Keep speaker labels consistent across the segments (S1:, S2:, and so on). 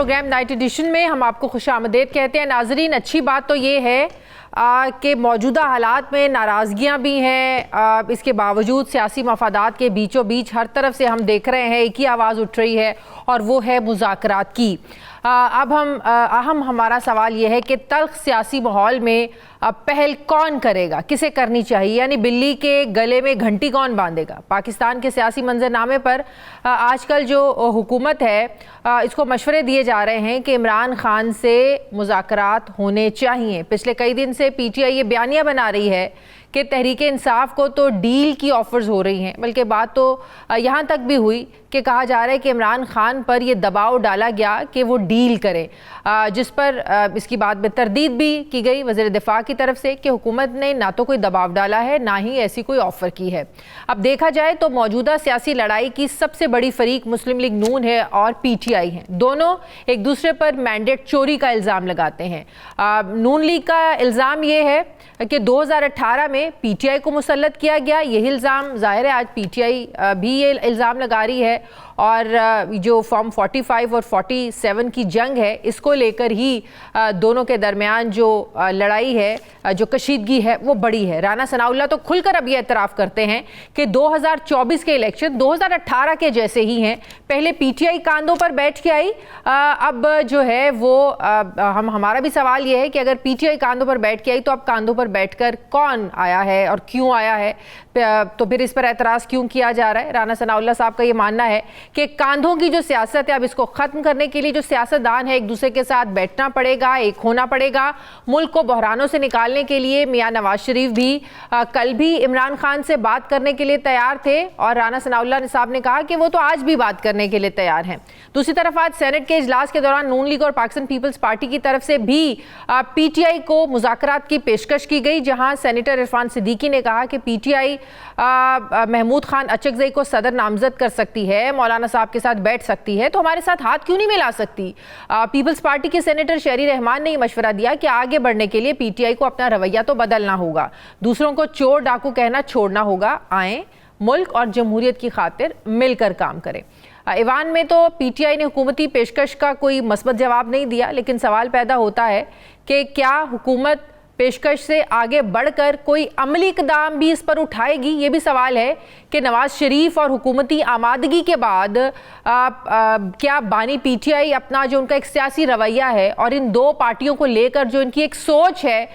S1: Programme night addition में हम आपको खुशामदीद कहते हैं। नाजरीन, अच्छी बात तो ये है कि मौजूदा हालात में नाराज़गियाँ भी हैं, इसके बावजूद सियासी मफादात के बीचों बीच हर तरफ से हम देख रहे हैं एक ही आवाज़ उठ रही है और वो है मुज़ाकरात की। अब हमारा सवाल ये है कि तल्ख सियासी माहौल में पहल कौन करेगा, किसे करनी चाहिए, यानी बिल्ली के गले में घंटी कौन बांधेगा। पाकिस्तान के सियासी मंजरनामे पर आजकल जो हुकूमत है इसको मशवरे दिए जा रहे हैं कि इमरान खान से मुज़ाकरात होने चाहिए। पिछले कई दिन से पीटीआई ये बयानिया बना रही है कि तहरीक इंसाफ को तो डील की ऑफ़र्स हो रही हैं, बल्कि बात तो यहाँ तक भी हुई कि कहा जा रहा है कि इमरान खान पर ये दबाव डाला गया कि वो डील करें, जिस पर इसकी बात में तरदीद भी की गई वज़ीर दिफा की तरफ से कि हुकूमत ने ना तो कोई दबाव डाला है ना ही ऐसी कोई ऑफ़र की है। अब देखा जाए तो मौजूदा सियासी लड़ाई की सबसे बड़ी फरीक मुस्लिम लीग नून है और पीटीआई है। दोनों एक दूसरे पर मैंडेट चोरी का इल्ज़ाम लगाते हैं। नून लीग का इल्ज़ाम ये है कि 2018 में पीटीआई को मुसल्लत किया गया। यही इल्ज़ाम ज़ाहिर है आज पीटीआई भी ये इल्ज़ाम लगा रही है और जो फॉर्म 45 और 47 की जंग है इसको लेकर ही दोनों के दरमियान जो लड़ाई है, जो कशीदगी है वो बड़ी है। राना सनाउल्लाह तो खुलकर अब ये एतराफ़ करते हैं कि 2024 के इलेक्शन 2018 के जैसे ही हैं। पहले पीटीआई कांधों पर बैठ के आई, अब जो है वो हमारा भी सवाल ये है कि अगर पीटीआई कांधों पर बैठ के आई तो अब कांधों पर बैठकर कौन आया है और क्यों आया है, तो फिर इस पर एतराज़ क्यों किया जा रहा है। राना सनाउल्लाह साहब का ये मानना है कि कांधों की जो सियासत है अब इसको ख़त्म करने के लिए जो सियासतदान है एक दूसरे के साथ बैठना पड़ेगा, एक होना पड़ेगा। मुल्क को बहरानों से निकालने के लिए मियां नवाज शरीफ भी कल भी इमरान खान से बात करने के लिए तैयार थे और राना सनाउल्लाह साहब ने कहा कि वो तो आज भी बात करने के लिए तैयार हैं। दूसरी तरफ आज सेनेट के इजलास के दौरान नून लीग और पाकिस्तान पीपल्स पार्टी की तरफ से भी पीटीआई को मुज़ाकरात की पेशकश की गई, जहां सेनेटर इरफान सिद्दीकी ने कहा कि पीटीआई महमूद खान अचकज़ई को सदर नामजद कर सकती है, मौलाना साहब के साथ बैठ सकती है, तो हमारे साथ हाथ क्यों नहीं मिला सकती। पीपल्स पार्टी के सेनेटर शहरी रहमान ने यह मशवरा दिया कि आगे बढ़ने के लिए पीटीआई को अपना रवैया तो बदलना होगा, दूसरों को चोर डाकू कहना छोड़ना होगा, आए मुल्क और जमहूरियत की खातिर मिलकर काम करें। ईवान में तो पीटीआई ने हुकूमती पेशकश का कोई मस्बत जवाब नहीं दिया, लेकिन सवाल पैदा होता है कि क्या हुकूमत पेशकश से आगे बढ़कर कोई अमली इक़दाम भी इस पर उठाएगी। ये भी सवाल है कि नवाज शरीफ और हुकूमती आमादगी के बाद क्या बानी पीटीआई अपना जो उनका एक सियासी रवैया है और इन दो पार्टियों को लेकर जो इनकी एक सोच है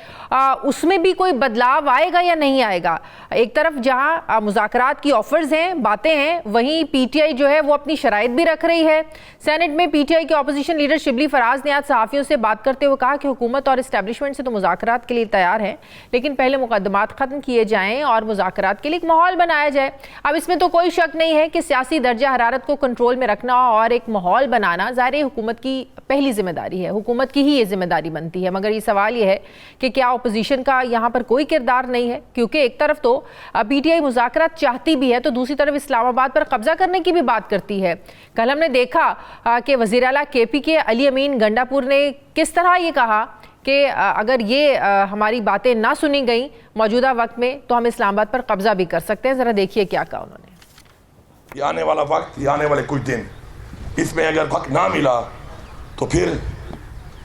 S1: उसमें भी कोई बदलाव आएगा या नहीं आएगा। एक तरफ जहां मुज़ाकरात की ऑफर्स हैं, बातें हैं, वहीं पीटीआई जो है वो अपनी शराइत भी रख रही है। सेनेट में पीटीआई के अपोजिशन लीडर शिबली फराज ने आज सहाफ़ियों से बात करते हुए कहा कि हुकूमत और इस्टेब्लिशमेंट से तो मुज़ाकरात के लिए तैयार है, लेकिन पहले मुकदमात ख़त्म किए जाएँ और मुज़ाकरात के लिए एक माहौल बनाया जाए। अब इसमें तो कोई शक नहीं है कि सियासी दर्जा हरारत को कंट्रोल में रखना और एक माहौल बनाना ज़ाहिर हुकूमत की पहली जिम्मेदारी है, हुकूमत की ही ये जिम्मेदारी बनती है। मगर ये सवाल ये है कि क्या अपोजिशन का यहाँ पर कोई किरदार नहीं है, क्योंकि एक तरफ तो पीटीआई मुज़ाकरात चाहती भी है तो दूसरी तरफ इस्लामाबाद पर कब्जा करने की भी बात करती है। कल हमने देखा कि वज़ीर आला केपी के अली अमीन गंडापुर ने किस तरह ये कहा कि अगर ये हमारी बातें ना सुनी गई मौजूदा वक्त में तो हम इस्लामाबाद पर कब्जा भी कर सकते हैं। ज़रा देखिए क्या कहा उन्होंने।
S2: आने वाला वक्त, आने वाले कुछ दिन, इसमें अगर हक ना मिला तो फिर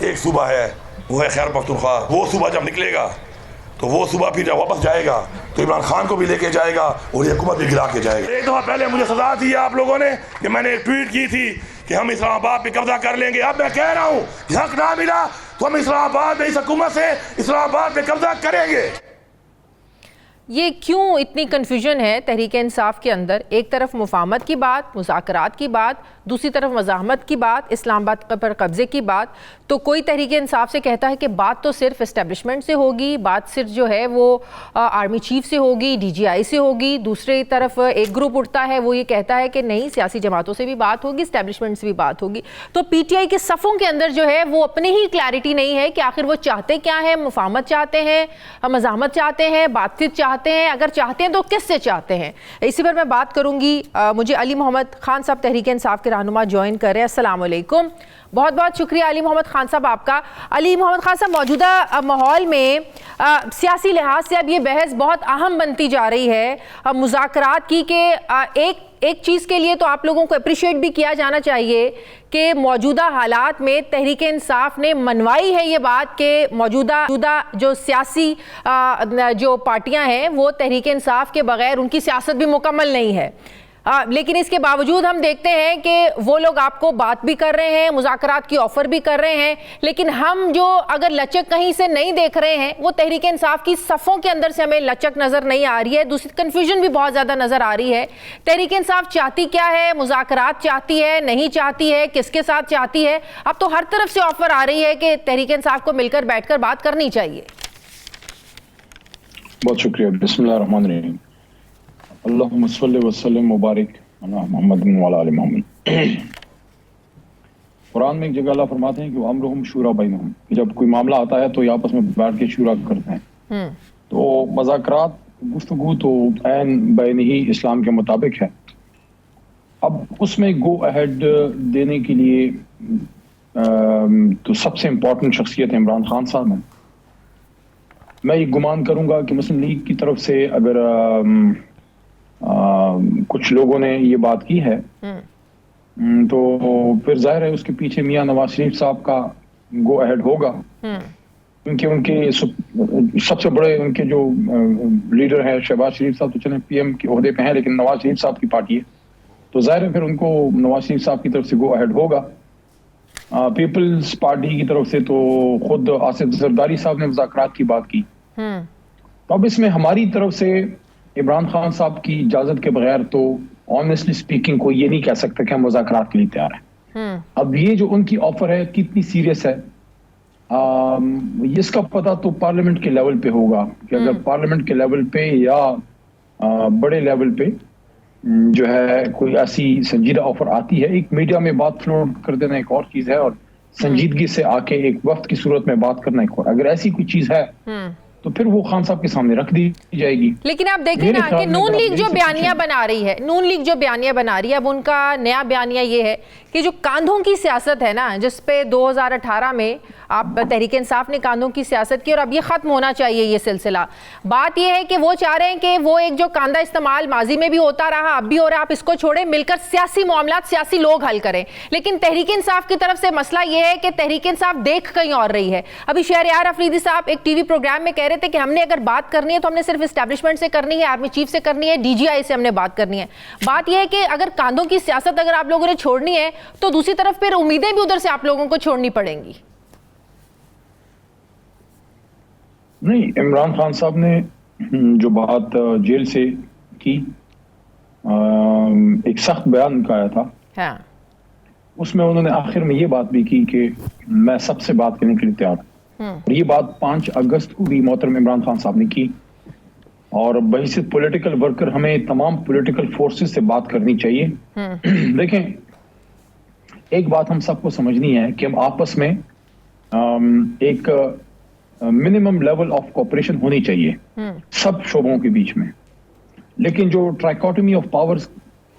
S2: एक सूबा है, वो है खैबर पख्तूनख्वा। वो सूबा जब निकलेगा तो वो सूबा फिर जब वापस जाएगा तो इमरान खान को भी लेके जाएगा और ये हुकूमत भी गिरा के जाएगा। एक दफ़ा पहले मुझे सजा दी है आप लोगों ने कि मैंने एक ट्वीट की थी कि हम इस्लामाबाद पे कब्जा कर लेंगे। अब मैं कह रहा हूँ हक ना मिला तो हम इस्लामाबाद में, इस हुकूमत से इस्लामाबाद पे कब्जा करेंगे।
S1: ये क्यों इतनी कन्फ्यूजन है तहरीक इंसाफ के अंदर? एक तरफ मुफाहमत की बात, मुज़ाकरात की बात, दूसरी तरफ मज़ाहमत की बात, इस्लामाबाद पर कब्ज़े की बात। तो कोई तहरीक इंसाफ से कहता है कि बात तो सिर्फ इस्टेब्लिशमेंट से होगी, बात सिर्फ जो है वो आर्मी चीफ से होगी, DGI से होगी। दूसरी तरफ एक ग्रुप उठता है, वो ये कहता है कि नहीं, सियासी जमातों से भी बात होगी, इस्टेब्लिशमेंट से भी बात होगी। तो पीटीआई के सफ़ों के अंदर जो है वो अपनी ही क्लैरिटी नहीं है कि आखिर वो चाहते क्या है, मुफाहमत चाहते हैं, मज़ाहमत चाहते हैं, बातचीत चाहते हैं, अगर चाहते हैं तो किससे चाहते हैं। इसी पर मैं बात करूंगी। मुझे अली मोहम्मद खान साहब तहरीक इंसाफ के रहनुमा ज्वाइन कर रहे हैं। अस्सलाम वालेकुम। बहुत बहुत शुक्रिया अली मोहम्मद खान साहब आपका। अली मोहम्मद खान साहब, मौजूदा माहौल में सियासी लिहाज से अब ये बहस बहुत अहम बनती जा रही है मुज़ाकरात की कि एक चीज़ के लिए तो आप लोगों को अप्रिशिएट भी किया जाना चाहिए कि मौजूदा हालात में तहरीक इंसाफ ने मनवाई है ये बात कि मौजूदा जो सियासी जो पार्टियां हैं वो तहरीक इंसाफ के बगैर उनकी सियासत भी मुकम्मल नहीं है। लेकिन इसके बावजूद हम देखते हैं कि वो लोग आपको बात भी कर रहे हैं, मुज़ाकरात की ऑफ़र भी कर रहे हैं, लेकिन हम जो अगर लचक कहीं से नहीं देख रहे हैं वो तहरीक इंसाफ की सफ़ों के अंदर से हमें लचक नज़र नहीं आ रही है। दूसरी कन्फ्यूजन भी बहुत ज़्यादा नज़र आ रही है। तहरीक इंसाफ चाहती क्या है, मुज़ाकरात चाहती है, नहीं चाहती है, किसके साथ चाहती है? अब तो हर तरफ से ऑफ़र आ रही है कि तहरीक इंसाफ को मिलकर बैठकर बात करनी चाहिए।
S3: बहुत शुक्रिया। बिस्मिल्लाहिर्रहमानिर्रहीम। अल्लाहुम्मा सल्लि व सल्लिम मुबारक अला मुहम्मद व अला आलि मुहम्मद। कुरान में एक जगह अल्लाह फरमाते हैं कि अम्रुहुम शूरा बैनहुम, जब कोई मामला आता है तो ये आपस में बैठ के शूरा करते हैं। तो मज़ाकरात गुफ्तगू तो ऐन बैन ही इस्लाम के मुताबिक है। अब उसमें गो अहेड देने के लिए तो सबसे इम्पोर्टेंट शख्सियत इमरान खान साहब हैं। मैं ये गुमान करूंगा कि मुस्लिम लीग की तरफ से अगर कुछ लोगों ने ये बात की है तो फिर जाहिर है उसके पीछे मियां नवाज शरीफ साहब का गो अहेड होगा, क्योंकि उनके सबसे बड़े उनके जो लीडर है शहबाज शरीफ साहब तो चले पीएम के ओहदे पे हैं, लेकिन नवाज शरीफ साहब की पार्टी है तो जाहिर है फिर उनको नवाज शरीफ साहब की तरफ से गो अहेड होगा। पीपल्स पार्टी की तरफ से तो खुद आसिफ जरदारी साहब ने मुज़ाकरात की बात की। तो अब इसमें हमारी तरफ से इमरान खान साहब की इजाजत के बगैर तो ऑनेस्टली स्पीकिंग कोई ये नहीं कह सकता कि हम मुज़ाकरात के लिए तैयार हैं। अब ये जो उनकी ऑफर है कितनी सीरियस है इसका पता तो पार्लियामेंट के लेवल पे होगा कि अगर पार्लियामेंट के लेवल पे या बड़े लेवल पे जो है कोई ऐसी संजीदा ऑफर आती है। एक मीडिया में बात फ्लोट कर देना एक और चीज है और संजीदगी से आके एक वक्त की सूरत में बात करना एक और। अगर ऐसी कोई चीज है तो फिर वो खान साहब के सामने रख दी जाएगी।
S1: लेकिन आप देखिए ना कि नून लीग जो बयानिया बना रही है, नून लीग जो बयानिया बना रही है, अब उनका नया बयानिया ये है कि जो कांधों की सियासत है ना, जिस पे 2018 में आप तहरीक इंसाफ ने कांधों की सियासत की और अब ये खत्म होना चाहिए ये सिलसिला। बात ये है कि वो चाह रहे हैं कि वो एक जो कांधा इस्तेमाल माजी में भी होता रहा, अब भी हो रहा, आप इसको छोड़ें, मिलकर सियासी मामलात सियासी लोग हल करें। लेकिन तहरीक इंसाफ की तरफ से मसला ये है कि तहरीक इंसाफ देख कहीं और रही है। अभी शहरयार अफरीदी साहब एक टीवी प्रोग्राम में कह रहे थे कि हमने अगर बात करनी है तो हमने सिर्फ एस्टैब्लिशमेंट से करनी है, आर्मी चीफ से करनी है, डीजीआई से हमने बात करनी है। बात यह है कि अगर कांधों की सियासत अगर आप लोगों ने छोड़नी है तो दूसरी तरफ फिर उम्मीदें भी उधर से आप लोगों को छोड़नी पड़ेंगी।
S3: नहीं, इमरान खान साहब ने जो बात जेल से की एक सख्त बयान निकाला था।
S1: हाँ। उसमें
S3: उन्होंने आखिर में ये बात भी की कि मैं सबसे बात करने के लिए तैयार हूं। और ये बात 5 अगस्त को भी मोहतरम इमरान खान साहब ने की। और बहैसियत पॉलिटिकल वर्कर हमें तमाम पॉलिटिकल फोर्सेस से बात करनी चाहिए। देखें, एक बात हम सबको समझनी है कि हम आपस में एक मिनिमम लेवल ऑफ कोऑपरेशन होनी चाहिए सब शोबों के बीच में। लेकिन जो ट्राइकोटमी ऑफ पावर्स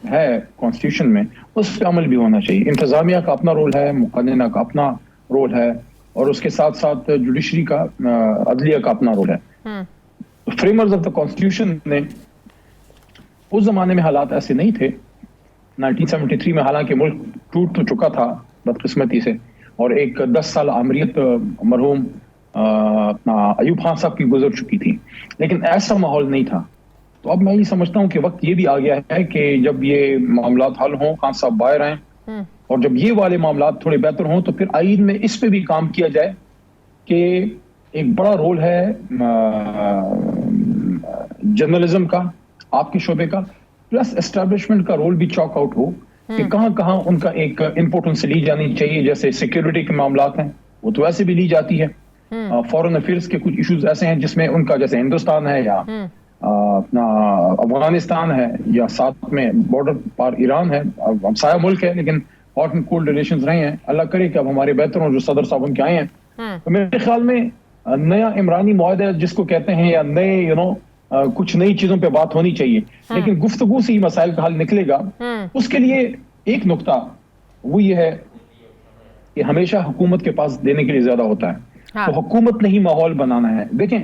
S3: है कॉन्स्टिट्यूशन में, उस पर अमल भी होना चाहिए। इंतजामिया का अपना रोल है, मुक़न्निना का अपना रोल है, और उसके साथ साथ जुडिशरी का, अदलिया का अपना रोल है। फ्रेमर्स ऑफ द कॉन्स्टिट्यूशन ने उस जमाने में हालात ऐसे नहीं थे 1973 में, हालांकि मुल्क टूट तो चुका था बदकिस्मती से, और एक 10 साल आमरीत मरहूम अपना अयूब खान साहब की गुजर चुकी थी, लेकिन ऐसा माहौल नहीं था। तो अब मैं ये समझता हूँ कि वक्त ये भी आ गया है कि जब ये मामला हल हों, खान साहब बाहर आए, और जब ये वाले मामला थोड़े बेहतर हों तो फिर आईन में इस पे भी काम किया जाए कि एक बड़ा रोल है जर्नलिज्म का, आपके शोबे का, प्लस एस्टैब्लिशमेंट का रोल भी चॉक आउट हो कि कहाँ कहाँ उनका एक इनपुट उनसे ली जानी चाहिए। जैसे सिक्योरिटी के मामला हैं वो तो वैसे भी ली जाती है, फॉरेन अफेयर्स के कुछ इश्यूज ऐसे हैं जिसमें उनका, जैसे हिंदुस्तान है या अपना अफगानिस्तान है या साथ में बॉर्डर पार ईरान है, हमसाया मुल्क है लेकिन हॉट एंड कोल्ड रिलेशंस रहे हैं। अल्लाह करे कि अब हमारे बेहतर हों, जो सदर साहब उनके आए हैं। तो मेरे ख्याल में नया इमरानी मुआहदा जिसको कहते हैं, या नए कुछ नई चीजों पे बात होनी चाहिए, लेकिन गुफ्तगू से ही मसाइल का हल निकलेगा। उसके लिए एक नुक्ता वो ये है ये हमेशा हुकूमत के पास देने के लिए ज्यादा होता है।
S1: हाँ।
S3: तो हुकूमत ने ही माहौल बनाना है। देखें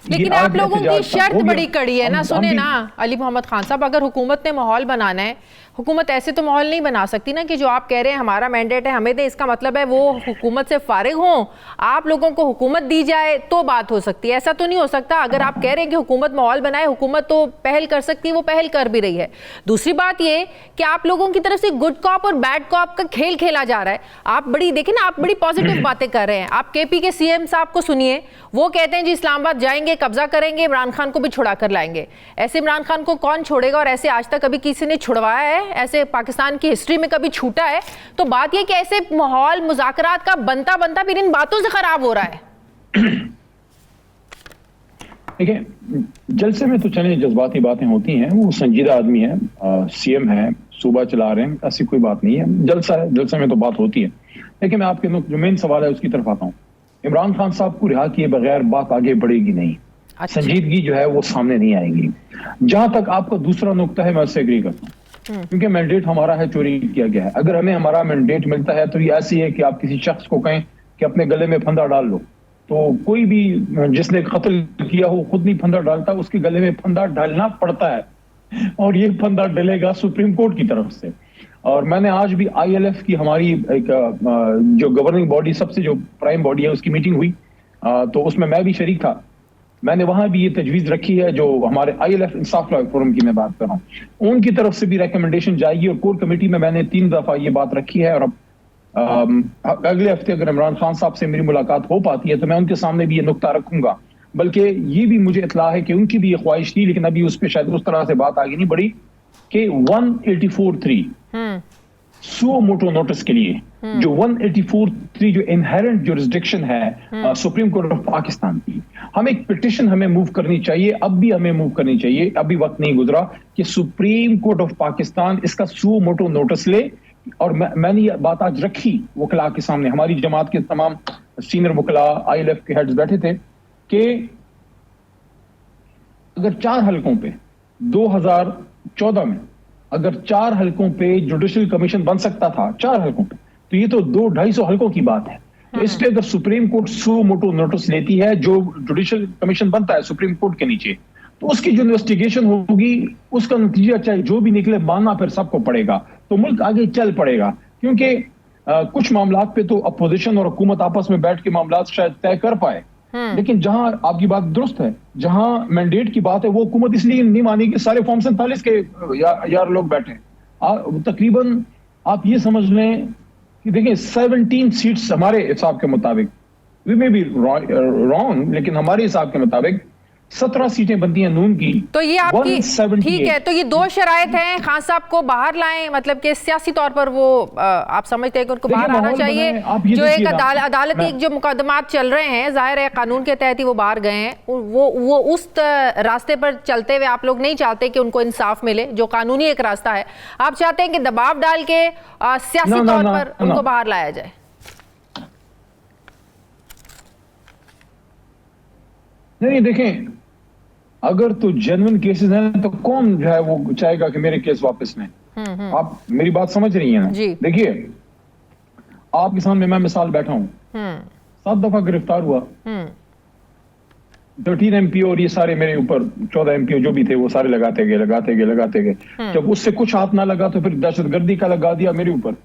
S1: लेकिन आप लोगों की शर्त बड़ी कड़ी है ना, सुने ना अली मोहम्मद खान साहब, अगर हुकूमत ने माहौल बनाना है, हुकूमत ऐसे तो माहौल नहीं बना सकती ना कि जो आप कह रहे हैं हमारा मैंडेट है हमें दे, इसका मतलब है वो हुकूमत से फारिग हों, आप लोगों को हुकूमत दी जाए तो बात हो सकती है। ऐसा तो नहीं हो सकता। अगर आप कह रहे हैं कि हुकूमत माहौल बनाए, हुकूमत तो पहल कर सकती है, वो पहल कर भी रही है। दूसरी बात ये कि आप लोगों की तरफ से गुड कॉप और बैड कॉप का खेल खेला जा रहा है। आप बड़ी देखिए ना, आप बड़ी पॉजिटिव बातें कर रहे हैं। आप केपी के सीएम साहब को सुनिए, वो कहते हैं जी इस्लामाबाद जाएंगे, कब्जा करेंगे, इमरान खान को भी छुड़ा कर लाएंगे। ऐसे इमरान खान को कौन छोड़ेगा, और ऐसे आज तक कभी किसी ने छुड़वाया है? ऐसे पाकिस्तान की हिस्ट्री में कभी छूटा है? तो बात यह कि ऐसे माहौल मुज़ाकरात का बनता बनता फिर इन बातों से खराब हो रहा है।
S3: देखिए, जलसे में तो चले जज्बाती बातें होती हैं, वो संजीदा आदमी है, सीएम है, सूबा चला रहे हैं, ऐसी कोई बात नहीं है। जलसा है, जलसे में तो बात होती है। लेकिन मैं आपके जो मेन सवाल है उसकी तरफ आता हूँ। इमरान खान साहब को रिहा किए बगैर बात आगे बढ़ेगी नहीं।
S1: अच्छा।
S3: संजीदगी जो है वो सामने नहीं आएगी। जहां तक आपका दूसरा नुक्ता है, मैं उससे एग्री करता हूँ, क्योंकि मैंडेट हमारा है, चोरी किया गया है। अगर हमें हमारा मैंडेट मिलता है तो ये ऐसी है कि आप किसी शख्स को कहें कि अपने गले में फंदा डाल लो, तो कोई भी जिसने कत्ल किया हो खुद नहीं फंदा डालता, उसके गले में फंदा डालना पड़ता है, और ये फंदा डलेगा सुप्रीम कोर्ट की तरफ से। और मैंने आज भी ILF की हमारी एक जो गवर्निंग बॉडी, सबसे जो प्राइम बॉडी है, उसकी मीटिंग हुई, तो उसमें मैं भी शरीक था। मैंने वहां भी ये तजवीज रखी है, जो हमारे ILF इंसाफ लॉ फोरम की मैं बात कर रहा हूँ, उनकी तरफ से भी रिकमेंडेशन जाएगी, और कोर कमेटी में मैंने 3 दफा ये बात रखी है। और अब अगले हफ्ते अगर इमरान खान साहब से मेरी मुलाकात हो पाती है तो मैं उनके सामने भी ये नुक्ता रखूंगा। बल्कि ये भी मुझे इतला है कि उनकी भी ये ख्वाहिश थी, लेकिन अभी उस पर शायद उस तरह से बात आगे नहीं बढ़ी, कि 184(3) सुओ मोटो नोटिस के लिए, जो 184(3) जो इनहेरेंट जुरिस्डिक्शन है सुप्रीम कोर्ट ऑफ पाकिस्तान की, हम एक पिटिशन हमें मूव करनी चाहिए, अब भी हमें मूव करनी चाहिए, अभी वक्त नहीं गुजरा, कि सुप्रीम कोर्ट ऑफ पाकिस्तान इसका सुओ मोटो नोटिस ले। और मैंने ये बात आज रखी वकला के सामने, हमारी जमात के तमाम सीनियर वकला, ILF के हेड्स बैठे थे, कि अगर 4 हलकों पे 2014 में अगर 4 हलकों पे जुडिशल कमीशन बन सकता था, 4 हलकों पे, तो ये तो 200-250 हलकों की बात है। तो इस पे अगर supreme court suo motu notice लेती है, जो जुडिशल कमीशन बनता है सुप्रीम कोर्ट के नीचे, तो उसकी जो इन्वेस्टिगेशन होगी, उसका नतीजा चाहे जो भी निकले, मानना फिर सबको पड़ेगा, तो मुल्क आगे चल पड़ेगा। क्योंकि कुछ मामलात पे तो अपोजिशन और हुकूमत आपस में बैठ के मामलात शायद तय कर पाए, लेकिन जहां आपकी बात दुरुस्त है, जहां मैंडेट की बात है, वो हुकूमत इसलिए नहीं मानी कि सारे फॉर्म 47 के यार लोग बैठे। तकरीबन आप ये समझ लें कि देखिए 17 सीट्स हमारे हिसाब के मुताबिक, वी मे बी रॉन्ग, लेकिन हमारे हिसाब के मुताबिक 17 सीटें बनती हैं नून की।
S1: तो ये आपकी ठीक है, तो ये 2 शराइत हैं, खान साहब को बाहर लाएं, मतलब कि सियासी तौर पर वो आप समझते हैं कि उनको बाहर आना चाहिए। जो एक अदालती जो मुकदमात चल रहे हैं, जाहिर है कानून के तहत ही वो बाहर गए हैं, वो उस रास्ते पर चलते हुए आप लोग नहीं चाहते कि उनको इंसाफ मिले, जो कानूनी एक रास्ता है। आप चाहते हैं कि दबाव डाल के सियासी तौर पर उनको बाहर लाया जाए।
S3: नहीं, देखें, अगर तो जेन्युइन केसेस हैं तो कौन जो है वो चाहेगा कि मेरे केस वापस लें। आप मेरी बात समझ रही हैं ना? देखिए, आपके सामने मैं मिसाल बैठा हूं, 7 दफा गिरफ्तार हुआ, 13 MP और ये सारे मेरे ऊपर 14 MP जो भी थे वो सारे लगाते गए। जब उससे कुछ हाथ ना लगा तो फिर दहशतगर्दी का लगा दिया मेरे ऊपर,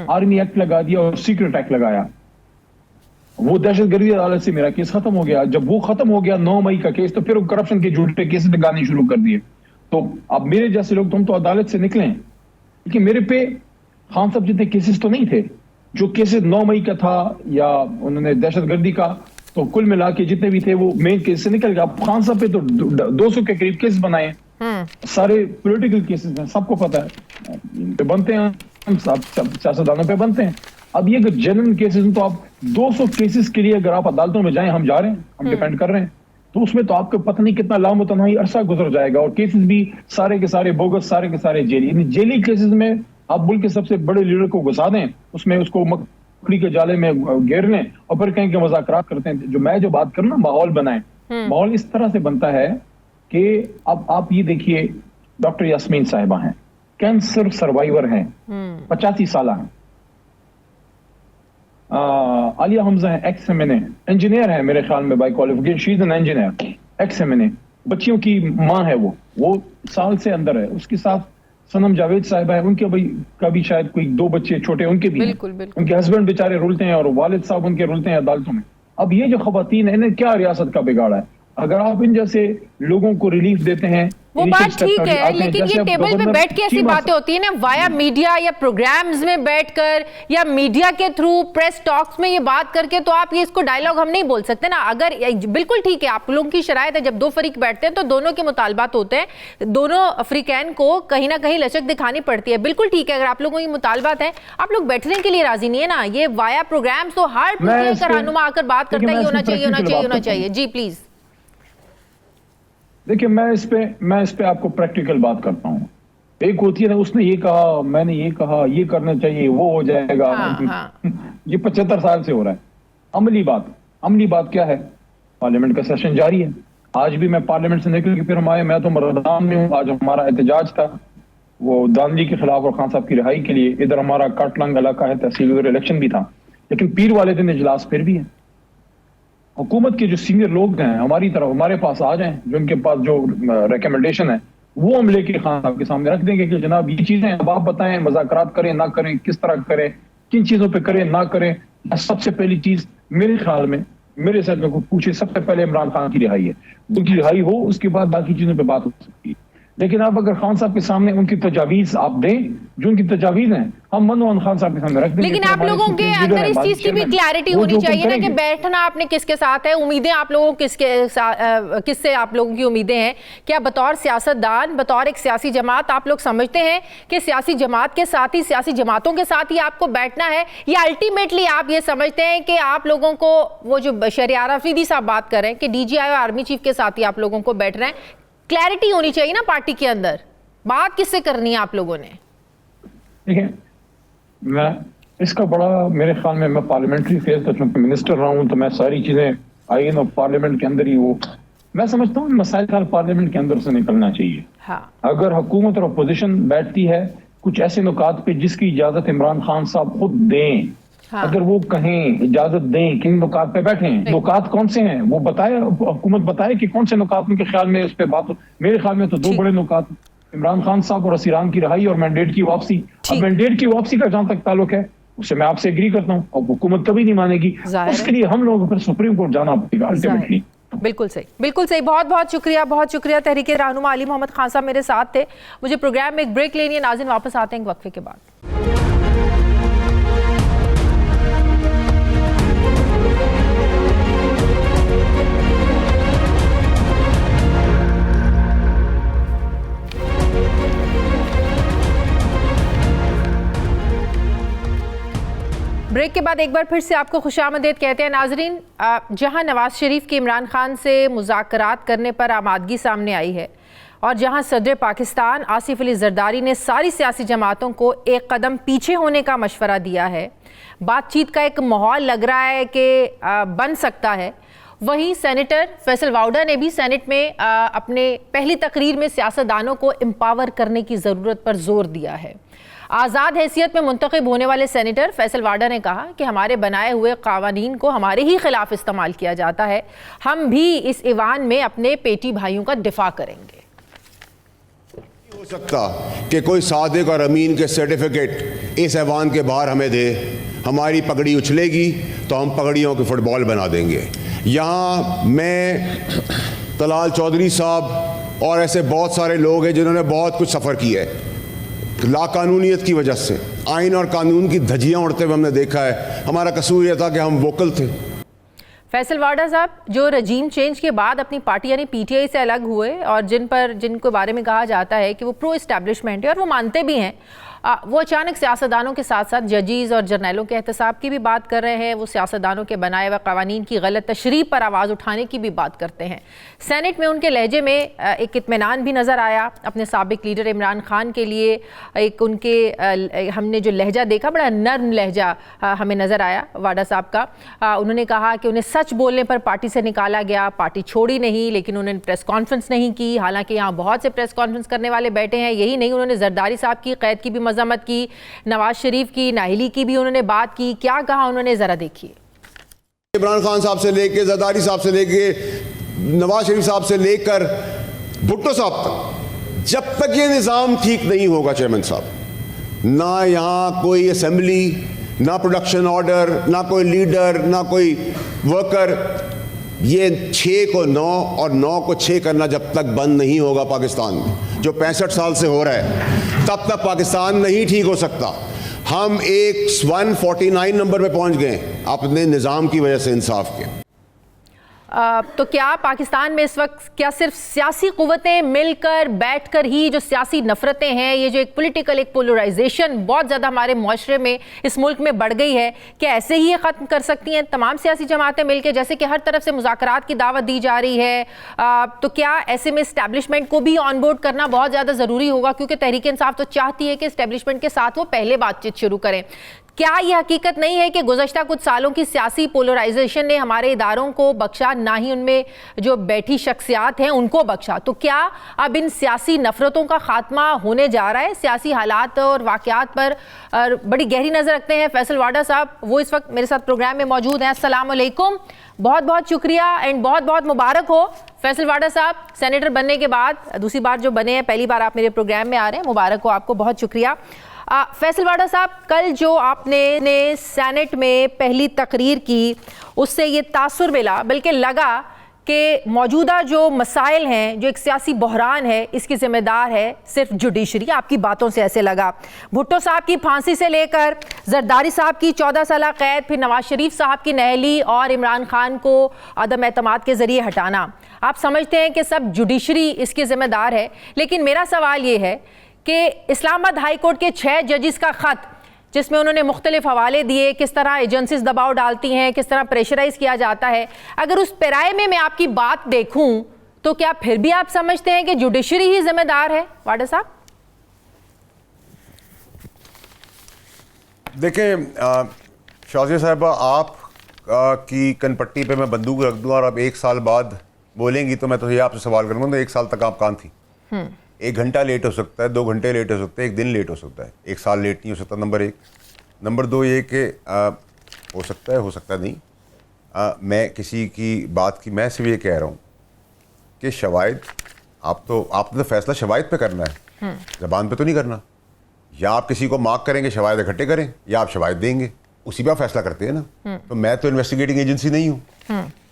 S3: आर्मी एक्ट लगा दिया और सीक्रेट एक्ट लगाया। वो दहशतगर्दी अदालत से मेरा केस खत्म हो गया। जब वो खत्म हो गया 9 मई का केस, तो फिर करप्शन के झूठे केस लगाने शुरू कर दिए। तो अब मेरे जैसे लोग, तुम तो अदालत से निकले, लेकिन मेरे पे खान साहब जितने केसेस तो नहीं थे। जो केसेस 9 मई का था या उन्होंने दहशतगर्दी का, तो कुल मिला के जितने भी थे वो मेन केस से निकल गया। खान साहब पे तो 200 के करीब केस बनाए, सारे पॉलिटिकल केसेस हैं, सबको पता है, पे बनते हैं, हम सियासतदानों पे बनते हैं। अब ये अगर जेन्युइन केसेस हैं, तो आप 200 केसेस के लिए अगर आप अदालतों में जाएं, हम जा रहे हैं, हम डिफेंड कर रहे हैं, तो उसमें तो आपको पता नहीं कितना लामतनाही अरसा गुजर जाएगा, और केसेस भी सारे के सारे बोगस, सारे के सारे जेली केसेस में आप मुल्क के सबसे बड़े लीडर को घुसा दें, उसमें उसको मकड़ी के जाले में घेर लें और फिर कहें कि मुज़ाकरात करते हैं। जो बात करूं ना, माहौल बनाएं, माहौल इस तरह से बनता है कि अब आप ये देखिए, डॉक्टर यास्मीन साहिबा हैं, कैंसर सर्वाइवर हैं, 85 साल हैं, आलिया हमजा है, एक्स एमएनए इंजीनियर है मेरे ख्याल में by qualification, she is an engineer, ex MNA, बच्चियों की माँ है, वो साल से अंदर है। उसके साथ सनम जावेद साहिबा है, उनके भाई का भी शायद कोई 2 बच्चे छोटे उनके भी
S1: बिल्कुल, बिल्कुल।
S3: उनके हस्बैंड बेचारे रुलते हैं और वालिद साहब उनके रुलते हैं अदालतों में। अब ये जो खवातीन है, इन्हें क्या रियासत का बिगाड़ा है? अगर आप इन जैसे लोगों को रिलीफ देते हैं,
S1: वो बात ठीक है, लेकिन ये टेबल पे बैठ के ऐसी बातें होती है ना, वाया मीडिया या प्रोग्राम्स में बैठकर या मीडिया के थ्रू प्रेस टॉक्स में ये बात करके, तो आप ये इसको डायलॉग हम नहीं बोल सकते ना। अगर बिल्कुल ठीक है, आप लोगों की शरायत है, जब 2 फरीक बैठते हैं तो दोनों के मुतालबात होते हैं, दोनों अफ्रीकैन को कहीं ना कहीं लचक दिखानी पड़ती है। बिल्कुल ठीक है, अगर आप लोगों की मुतालबात है, आप लोग बैठने के लिए राजी नहीं है ना। ये वाया प्रोग्राम्स तो हर रहनुमा आकर बात करता है, ये होना चाहिए, होना चाहिए, होना चाहिए। जी प्लीज।
S3: देखिए, मैं इस पे आपको प्रैक्टिकल बात करता हूँ। एक होती है ना, उसने ये कहा, मैंने ये कहा, ये करना चाहिए, वो हो जाएगा।
S1: हाँ।
S3: ये 75 साल से हो रहा है। अमली बात क्या है? पार्लियामेंट का सेशन जारी है। आज भी मैं पार्लियामेंट से निकल के फिर हम आए, मैं तो मरदान में हूँ। आज हमारा एहतजाज था वो दानली के खिलाफ और खान साहब की रिहाई के लिए। इधर हमारा काटलंग इलाका है, तहसील, उधर इलेक्शन भी था, लेकिन पीर वाले दिन इजलास फिर भी है। हुकूमत के जो सीनियर लोग हैं हमारी तरफ, हमारे पास आ जाएं, जो उनके पास जो रिकमेंडेशन है वो हम लेके खान साहब के सामने रख देंगे कि जनाब ये चीजें अब आप बताएं, मुज़ाकरात करें ना करें, किस तरह करें, किन चीजों पे करें ना करें। सबसे पहली चीज मेरे ख्याल में, मेरे से अगर कोई पूछे, सबसे पहले इमरान खान की रिहाई है। उनकी रिहाई हो, उसके बाद बाकी चीजों पे बात हो सकती है। लेकिन आप अगर खान साहब के सामने उनकी तजावीज आप दें, जो उनकी तजावीज हैं, हम मनोहन खान साहब के सामने रख देंगे।
S1: लेकिन आप लोगों के अंदर इस चीज की भी क्लैरिटी होनी चाहिए ना कि बैठना आपने किसके साथ है, उम्मीदें आप लोगों किससे आप लोगों की उम्मीदें हैं। क्या बतौर सियासतदान, बतौर एक सियासी जमात आप लोग समझते हैं कि सियासी जमात के साथ ही, सियासी जमातों के साथ ही आपको बैठना है, या अल्टीमेटली आप ये समझते हैं कि आप लोगों को वो जो शहरियार अफरीदी साहब बात कर रहे हैं कि डीजीआई और आर्मी चीफ के साथ ही आप लोगों को बैठना है? क्लैरिटी होनी चाहिए ना पार्टी के अंदर, बात किससे करनी है आप लोगों ने?
S3: देखिए, मैं इसका बड़ा, मेरे ख्याल में, मैं पार्लियामेंट्री फेज का चूंकि मिनिस्टर रहा हूं, तो मैं सारी चीजें आईन और पार्लियामेंट के अंदर ही वो मैं समझता हूँ मसाइल पार्लियामेंट के अंदर से निकलना चाहिए।
S1: हाँ।
S3: अगर हुकूमत और अपोजिशन बैठती है कुछ ऐसे नुकात पे जिसकी इजाजत इमरान खान साहब खुद दें, हाँ। अगर वो कहें, इजाजत दें किन नुकात पे बैठे, नुकात कौन से हैं वो बताए, हुकूमत बताए कि कौन से नुकात उनके ख्याल में उस पर बात हो। मेरे ख्याल में तो 2 बड़े नुकात, इमरान खान साहब और असीरान की रिहाई और मैंडेट की वापसी। अब मैंडेट की वापसी का जहां तक ताल्लुक है, उससे मैं आपसे एग्री करता हूँ, और हुकूमत कभी नहीं मानेगी, उसके लिए हम लोगों को फिर सुप्रीम कोर्ट जाना पड़ेगा अल्टीमेटली।
S1: बिल्कुल सही, बिल्कुल सही। बहुत बहुत शुक्रिया तहरीक रहनुमा अली मोहम्मद खान साहब मेरे साथ थे। मुझे प्रोग्राम में एक ब्रेक लेनी है, नाज़रीन वापस आते हैं एक वक्फे के बाद। ब्रेक के बाद एक बार फिर से आपको खुशामदीद कहते हैं नाजरीन। जहां नवाज शरीफ के इमरान खान से मुज़ाकरात करने पर आमादगी सामने आई है और जहां सदर पाकिस्तान आसिफ अली जरदारी ने सारी सियासी जमातों को एक कदम पीछे होने का मशवरा दिया है, बातचीत का एक माहौल लग रहा है कि बन सकता है, वहीं सेनेटर फैसल वाउडा ने भी सेनेट में अपने पहली तकरीर में सियासतदानों को एम्पावर करने की ज़रूरत पर जोर दिया है। आज़ाद हैसियत में मुंतखब होने वाले सेनेटर फैसल वाडा ने कहा कि हमारे बनाए हुए कानून को हमारे ही खिलाफ इस्तेमाल किया जाता है, हम भी इस ईवान में अपने पेटी भाइयों का दिफा करेंगे।
S4: हो सकता कि कोई सादिक और अमीन के सर्टिफिकेट इस ऐवान के बाहर हमें दे, हमारी पगड़ी उछलेगी तो हम पगड़ियों के फुटबॉल बना देंगे। यहाँ मैं, तलाल चौधरी साहब और ऐसे बहुत सारे लोग हैं जिन्होंने बहुत कुछ सफ़र किया है लाकानूनियत की वजह से, आइन और कानून की धज्जियाँ उड़ते हुए हमने देखा है। हमारा कसूर यह था कि हम वोकल थे।
S1: फैसल वाडा साहब जो रजीम चेंज के बाद अपनी पार्टी यानी पीटीआई से अलग हुए और जिनको बारे में कहा जाता है कि वो प्रो इस्टेब्लिशमेंट है और वो मानते भी हैं, वो अचानक सियासतदानों के साथ साथ जजीज़ और जर्नैलों के एहतसाब की भी बात कर रहे हैं। वो सियासतदानों के बनाए हुए कवानीन की गलत तशरीह पर आवाज़ उठाने की भी बात करते हैं। सेनेट में उनके लहजे में एक इत्मीनान भी नज़र आया अपने साबिक लीडर इमरान खान के लिए। एक उनके हमने जो लहजा देखा, बड़ा नर्म लहजा हमें नज़र आया वाडा साहब का। उन्होंने कहा कि उन्हें सच सच बोलने पर पार्टी से निकाला गया, पार्टी छोड़ी नहीं, लेकिन उन्होंने प्रेस कॉन्फ्रेंस नहीं की। हालांकि यहाँ बहुत से प्रेस कॉन्फ्रेंस करने वाले बैठे हैं। यही नहीं, उन्होंने जरदारी साहब की कैद की भी मजम्मत की, नवाज शरीफ की, नाहिली की भी उन्होंने बात की। क्या कहा उन्होंने, जरा देखिए।
S4: इमरान खान साहब से लेके, जरदारी साहब से लेके, नवाज शरीफ साहब से लेकर भुट्टो साहब तक, जब तक ये निज़ाम ठीक नहीं होगा चेयरमैन साहब, ना यहाँ कोई असेंबली, ना प्रोडक्शन ऑर्डर, ना कोई लीडर, ना कोई वर्कर, ये 6 को 9 और 9 को 6 करना जब तक बंद नहीं होगा पाकिस्तान में, जो 65 साल से हो रहा है, तब तक पाकिस्तान नहीं ठीक हो सकता। हम एक 149 नंबर पे पहुंच गए अपने निज़ाम की वजह से, इंसाफ के।
S1: तो क्या पाकिस्तान में इस वक्त क्या सिर्फ सियासी कुव्वतें मिलकर बैठकर ही जो सियासी नफरतें हैं, ये जो एक पॉलिटिकल एक पोलराइजेशन बहुत ज़्यादा हमारे मुआशरे में, इस मुल्क में बढ़ गई है, क्या ऐसे ही ये ख़त्म कर सकती हैं तमाम सियासी जमातें मिलकर? जैसे कि हर तरफ से मुज़ाकरात की दावत दी जा रही है, तो क्या ऐसे में इस्टेब्लिशमेंट को भी ऑन बोर्ड करना बहुत ज़्यादा ज़रूरी होगा? क्योंकि तहरीक इंसाफ तो चाहती है कि इस्टेब्लिशमेंट के साथ वो पहले बातचीत शुरू करें। क्या यह हकीकत नहीं है कि गुज़श्ता कुछ सालों की सियासी पोलराइजेशन ने हमारे इदारों को बख्शा, ना ही उनमें जो बैठी शख्सियात हैं उनको बख्शा? तो क्या अब इन सियासी नफरतों का खात्मा होने जा रहा है? सियासी हालात और वाक़यात पर बड़ी गहरी नज़र रखते हैं फैसल वाडा साहब, वो इस वक्त मेरे साथ प्रोग्राम में मौजूद हैं। अस्सलाम वालेकुम, बहुत बहुत शुक्रिया एंड बहुत बहुत मुबारक हो फैसल वाडा साहब, सेनेटर बनने के बाद दूसरी बार जो बने हैं, पहली बार आप मेरे प्रोग्राम में आ रहे हैं, मुबारक हो आपको, बहुत शुक्रिया। फैसल वाडा साहब, कल जो आपने सेनेट में पहली तकरीर की, उससे ये तासुर मिला, बल्कि लगा कि मौजूदा जो मसाइल हैं, जो एक सियासी बहरान है, इसकी जिम्मेदार है सिर्फ जुडिशरी। आपकी बातों से ऐसे लगा। भुट्टो साहब की फांसी से लेकर जरदारी साहब की 14 साल कैद, फिर नवाज शरीफ साहब की नाअहली और इमरान खान को अदम एतमाद के जरिए हटाना, आप समझते हैं कि सब जुडिशरी इसकी जिम्मेदार है। लेकिन मेरा सवाल ये है कि इस्लामाबाद हाई कोर्ट के 6 जजेस का ख़त, जिसमें उन्होंने मुख्तलिफ हवाले दिए, किस तरह एजेंसीज दबाव डालती हैं, किस तरह प्रेशराइज किया जाता है, अगर उस पैराए में मैं आपकी बात देखूं तो क्या फिर भी आप समझते हैं कि जुडिशरी ही जिम्मेदार है? वाडा साहब
S5: देखें, शाज़िया साहिबा, आप की कनपट्टी पे मैं बंदूक रख दूँ और आप 1 साल बाद बोलेंगी तो मैं तो ये आपसे सवाल करूँगा, तो 1 साल तक आप कहाँ थी? 1 घंटा लेट हो सकता है, 2 घंटे लेट हो सकते हैं, 1 दिन लेट हो सकता है, 1 साल लेट नहीं हो सकता, नंबर 1। नंबर 2 ये कि हो सकता नहीं। मैं किसी की बात की, मैं सिर्फ ये कह रहा हूँ कि शवाहिद, आपने तो फैसला शवाहिद पे करना है, ज़बान पे तो नहीं करना। या आप किसी को मार्क करेंगे, शवाहिद इकट्ठे करें, या आप शवाहिद देंगे, उसी पर आप फैसला करते हैं ना। तो मैं तो इन्वेस्टिगेटिंग एजेंसी नहीं हूँ,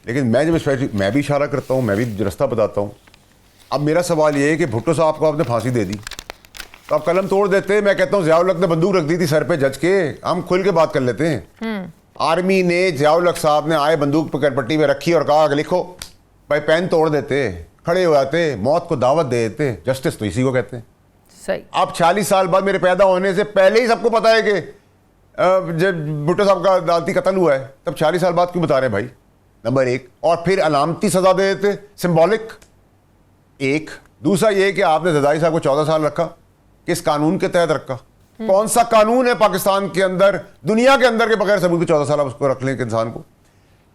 S5: लेकिन मैं भी इशारा करता हूँ, मैं भी रास्ता बताता हूँ। अब मेरा सवाल ये है कि भुट्टो साहब को आपने फांसी दे दी तो आप कलम तोड़ देते। मैं कहता हूँ ज़ियाउल हक ने बंदूक रख दी थी सर पे जज के, हम खुल के बात कर लेते हैं। आर्मी ने, ज़ियाउल हक साहब ने आए, बंदूक पकड़ पट्टी में रखी और कहा लिखो भाई, पेन तोड़ देते, खड़े हो जाते, मौत को दावत दे देते। जस्टिस तो इसी को कहते हैं।
S1: सही।
S5: अब 40 साल बाद, मेरे पैदा होने से पहले ही सबको पता है कि जब भुट्टो साहब का अदालती कत्ल हुआ है, तब 40 साल बाद क्यों बता रहे हैं भाई? नंबर 1। और फिर अलामती सजा दे देते, सिम्बॉलिक। एक दूसरा ये कि आपने जरदारी साहब को 14 साल रखा, किस कानून के तहत रखा? कौन सा कानून है पाकिस्तान के अंदर, दुनिया के अंदर के बगैर सबूत के 14 साल आप उसको रख लें इंसान को?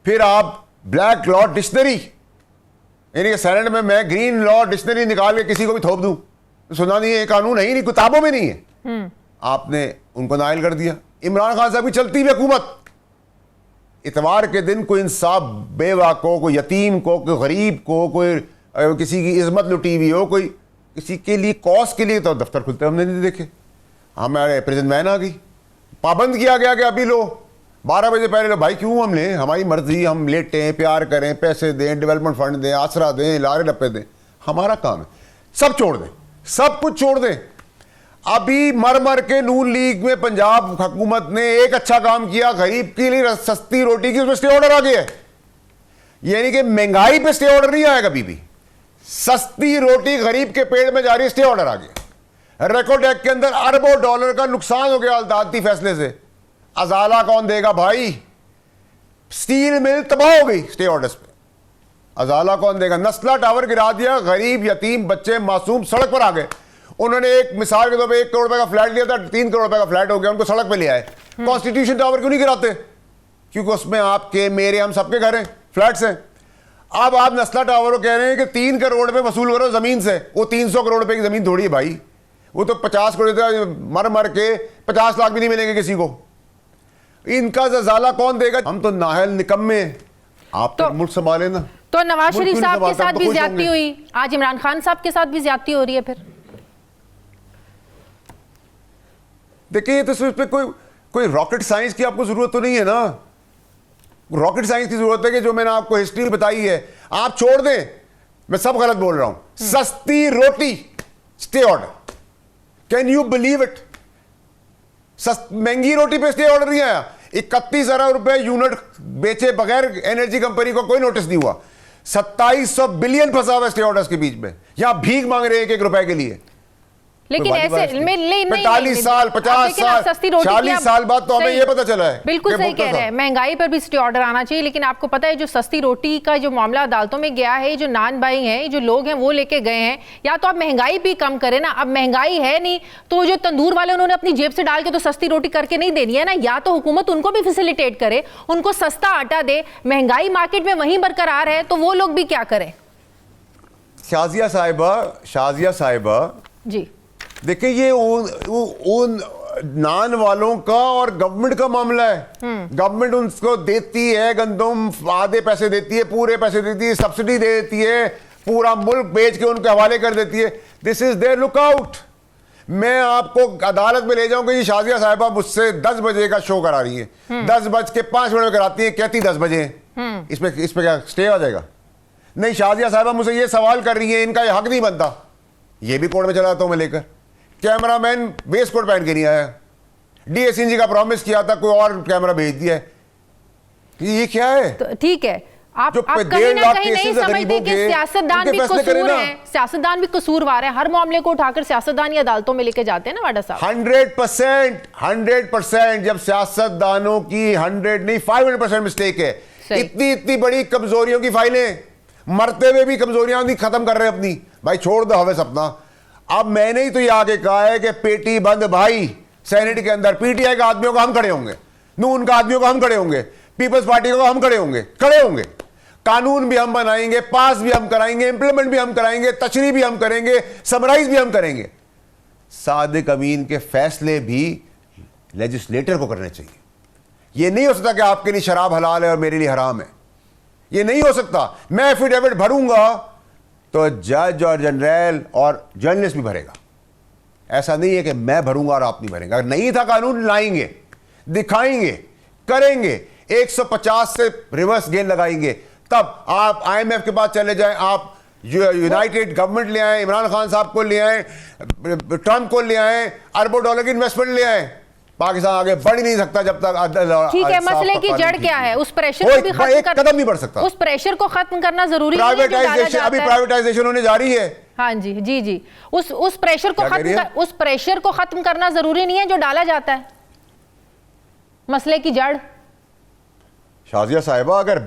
S5: फिर आप ब्लैक लॉ डिक्शनरी, यानी कि सेनेट में मैं ग्रीन लॉ डिक्शनरी निकाल के किसी को भी थोप दूं, तो सुना नहीं है, कानून है ही नहीं, किताबों में नहीं है। आपने उनको नाइल कर दिया। इमरान खान साहब की चलती हुई हुकूमत, इतवार के दिन कोई इंसाफ बेवा को, कोई यतीम को, कोई गरीब को, कोई किसी की इज्जत लुटी हुई हो, कोई किसी के लिए कॉज के लिए, तो दफ्तर खुलते हमने नहीं देखे। हमारे प्रेजेंट वैन आ गई, पाबंद किया गया कि अभी लो 12 बजे पहले लो। भाई क्यों हम लें? हमारी मर्जी, हम लेटें, प्यार करें, पैसे दें, डेवलपमेंट फंड दें, आसरा दें, लारे लप्पे दें, हमारा काम है। सब छोड़ दें, सब कुछ छोड़ दें। अभी मर मर के नून लीग में पंजाब हुकूमत ने एक अच्छा काम किया, गरीब के लिए सस्ती रोटी की, उसमें स्टे ऑर्डर आ गया है। यानी कि महंगाई पे स्टे ऑर्डर नहीं आएगा, कभी भी सस्ती रोटी गरीब के पेट में जा रही है, स्टे ऑर्डर आ गया। रेकॉर्ड एक्ट के अंदर अरबों डॉलर का नुकसान हो गया अदालती फैसले से। अजाला कौन देगा भाई? स्टील मिल तबाह हो गई स्टे ऑर्डर्स पे, अजाला कौन देगा? नस्ला टावर गिरा दिया, गरीब यतीम बच्चे मासूम सड़क पर आ गए। उन्होंने एक मिसाल के तौर पर 1 करोड़ रुपए का फ्लैट लिया था, 3 करोड़ रुपए का फ्लैट हो गया, उनको सड़क पे ले आए। कॉन्स्टिट्यूशन टावर क्यों नहीं गिराते? क्योंकि उसमें आपके, मेरे, हम सबके घर हैं, फ्लैट्स हैं। अब आप नस्ला टावर को कह रहे हैं कि 3 करोड़ पे वसूल करो जमीन से। वो 300 करोड़ रुपए की जमीन थोड़ी है भाई, वो तो 50 करोड़ मर मर के 50 लाख भी नहीं मिलेंगे किसी को। इनका जजाला कौन देगा? हम तो नाहल निकम्मे, आप तो मुल्क संभाले ना।
S1: तो नवाज शरीफ साहब के साथ भी ज्यादती हुई, आज इमरान खान साहब के साथ भी ज्यादती हो रही है। फिर
S5: देखिए, तो इस पे कोई रॉकेट साइंस की आपको जरूरत तो नहीं है ना। रॉकेट साइंस की जरूरत है कि जो मैंने आपको हिस्ट्री बताई है आप छोड़ दें। मैं सब गलत बोल रहा हूं। सस्ती रोटी stay order, can you believe it? महंगी रोटी पे स्टे ऑर्डर नहीं आया। 31 अरब रुपए यूनिट बेचे बगैर एनर्जी कंपनी को कोई नोटिस नहीं हुआ। 2700 बिलियन फंसा हुआ स्टे ऑर्डर्स के बीच में। यहां भीख मांग रहे हैं 1 रुपए के लिए।
S1: लेकिन ऐसे में
S5: 45 साल 50 साल 40 साल बाद तो हमें ये पता चला है।
S1: बिल्कुल सही कह रहे हैं, महंगाई पर भी स्टे ऑर्डर आना चाहिए। लेकिन आपको पता है जो सस्ती रोटी का जो मामला अदालतों में गया है, जो नान भाई हैं, जो लोग हैं वो लेके गए हैं, या तो आप महंगाई भी कम करें ना। अब महंगाई है नहीं तो जो तंदूर वाले उन्होंने अपनी जेब से डाल के तो सस्ती रोटी करके नहीं देनी है ना। या तो हुकूमत उनको भी फैसिलिटेट करे, उनको सस्ता आटा दे। महंगाई मार्केट में वहीं बरकरार है तो वो लोग भी क्या करें? शाजिया
S5: साहिबा
S1: जी
S5: देखिए, ये उन नान वालों का और गवर्नमेंट का मामला है। गवर्नमेंट उनको देती है गंदम, आधे पैसे देती है, पूरे पैसे देती है, सब्सिडी दे देती है, पूरा मुल्क बेच के उनके हवाले कर देती है। This is their lookout. मैं आपको अदालत में ले जाऊंगा। ये शाजिया साहिबा मुझसे 10 बजे का शो करा रही है, 10:05 में कराती है, कहती 10 बजे। इस पे क्या स्टे आ जाएगा? नहीं, शाजिया साहिबा मुझसे ये सवाल कर रही है, इनका ये हक नहीं बनता। ये भी कोर्ट में चला जाता हूं मैं लेकर। कैमरामैन वेस्ट कोट पहन के नहीं आया, डीएसएनजी का प्रॉमिस किया था, कोई और कैमरा भेज दिया है। ये क्या है?
S1: तो ठीक है, आप कहीं ना कहीं नहीं समझते कि सियासतदान भी कसूर है, सियासतदान भी कसूरवार है। हर मामले को उठाकर सियासतदान ही अदालतों में लेके जाते हैं ना वाडा साहब।
S5: 100% जब सियासतदानों की 100 नहीं 500% मिस्टेक है। इतनी बड़ी कमजोरियों की फाइलें, मरते हुए भी कमजोरियां नहीं खत्म कर रहे अपनी। भाई छोड़ दो हवे सपना। अब मैंने ही तो ये आगे कहा है कि पेटी बंद भाई सेनेट के अंदर। पीटीआई के आदमियों को हम खड़े होंगे, नून का आदमियों को हम खड़े होंगे, पीपल्स पार्टी को हम खड़े होंगे। कानून भी हम बनाएंगे, पास भी हम कराएंगे, इंप्लीमेंट भी हम कराएंगे, तशरीह भी हम करेंगे, समराइज भी हम करेंगे। सादिक अमीन के फैसले भी लेजिस्लेटर को करने चाहिए। यह नहीं हो सकता कि आपके लिए शराब हलाल है और मेरे लिए हराम है। यह नहीं हो सकता। मैं एफिडेविट भरूंगा तो जज और जनरल और जर्नलिस्ट भी भरेगा। ऐसा नहीं है कि मैं भरूंगा और आप नहीं भरेंगे। अगर नहीं था कानून, लाएंगे, दिखाएंगे, करेंगे, 150 से रिवर्स गेन लगाएंगे। तब आप IMF के पास चले जाएं, आप यूनाइटेड गवर्नमेंट ले आए, इमरान खान साहब को ले आए, ट्रंप को ले आए, अरबों डॉलर की इन्वेस्टमेंट ले आए। पाकिस्तान आगे बढ़ ही नहीं सकता जब तक।
S1: ठीक है, मसले की जड़ क्या है? उस प्रेशर को भी खत्म
S5: कदम नहीं बढ़ सकता।
S1: उस प्रेशर को खत्म करना जरूरी है।
S5: प्राइवेटाइजेशन, अभी प्राइवेटाइजेशन होने जा रही है।
S1: हाँ जी, जी उस प्रेशर को खत्म करना जरूरी नहीं है जो डाला जाता है। मसले की जड़
S5: शाजिया साहिबा, अगर